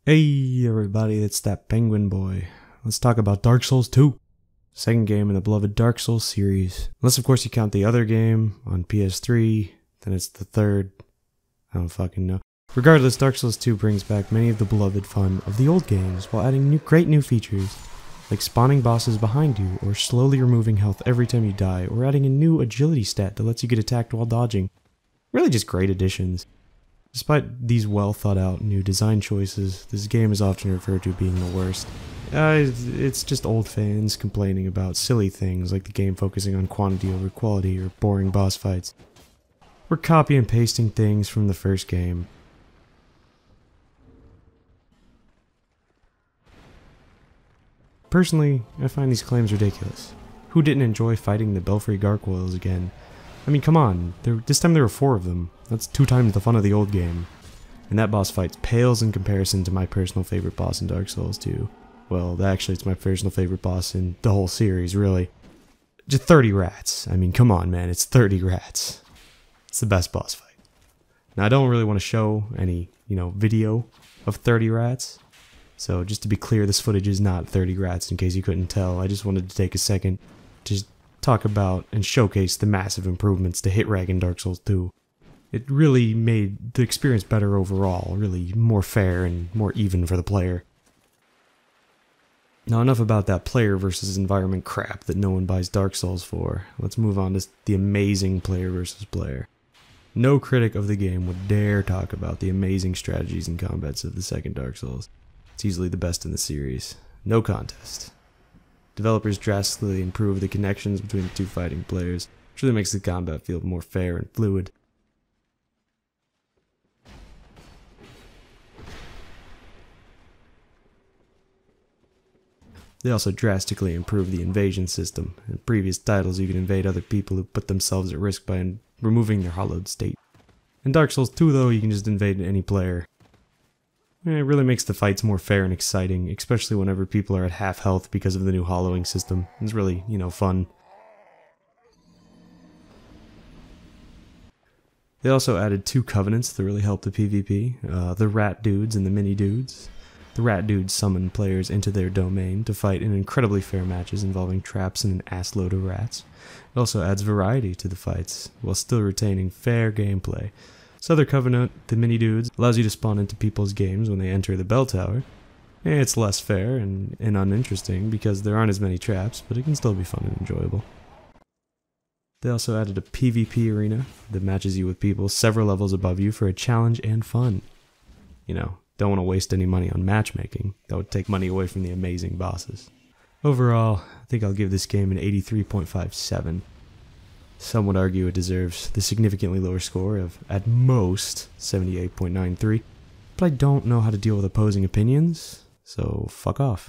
Hey everybody, it's that Penguin Boy. Let's talk about Dark Souls 2. Second game in the beloved Dark Souls series. Unless of course you count the other game on PS3, then it's the third. I don't fucking know. Regardless, Dark Souls 2 brings back many of the beloved fun of the old games while adding great new features, like spawning bosses behind you, or slowly removing health every time you die, or adding a new agility stat that lets you get attacked while dodging. Really just great additions. Despite these well thought out new design choices, this game is often referred to being the worst. It's just old fans complaining about silly things like the game focusing on quantity over quality or boring boss fights. We're copy and pasting things from the first game. Personally, I find these claims ridiculous. Who didn't enjoy fighting the Belfry gargoyles again? I mean, come on, this time there were 4 of them. That's 2 times the fun of the old game. And that boss fight pales in comparison to my personal favorite boss in Dark Souls 2. Well, actually, it's my personal favorite boss in the whole series, really. Just 30 rats. I mean, come on, man, it's 30 rats. It's the best boss fight. Now, I don't really want to show any, video of 30 rats. So, just to be clear, this footage is not 30 rats, in case you couldn't tell. I just wanted to take a second to talk about and showcase the massive improvements to hit rag in Dark Souls 2. It really made the experience better overall, really more fair and more even for the player. Now enough about that player versus environment crap that no one buys Dark Souls for. Let's move on to the amazing player versus player. No critic of the game would dare talk about the amazing strategies and combats of the second Dark Souls. It's easily the best in the series. No contest. Developers drastically improve the connections between the 2 fighting players, which really makes the combat feel more fair and fluid. They also drastically improve the invasion system. In previous titles, you could invade other people who put themselves at risk by removing their hollowed state. In Dark Souls 2, though, you can just invade any player. It really makes the fights more fair and exciting, especially whenever people are at half health because of the new hollowing system. It's really, fun. They also added 2 covenants that really help the PvP, the rat dudes and the mini dudes. The rat dudes summon players into their domain to fight in incredibly fair matches involving traps and an assload of rats. It also adds variety to the fights, while still retaining fair gameplay. This other covenant, the mini dudes, allows you to spawn into people's games when they enter the bell tower. It's less fair and uninteresting because there aren't as many traps, but it can still be fun and enjoyable. They also added a PvP arena that matches you with people several levels above you for a challenge and fun. Don't want to waste any money on matchmaking. That would take money away from the amazing bosses. Overall, I think I'll give this game an 83.57. Some would argue it deserves the significantly lower score of, at most, 78.93, but I don't know how to deal with opposing opinions, so fuck off.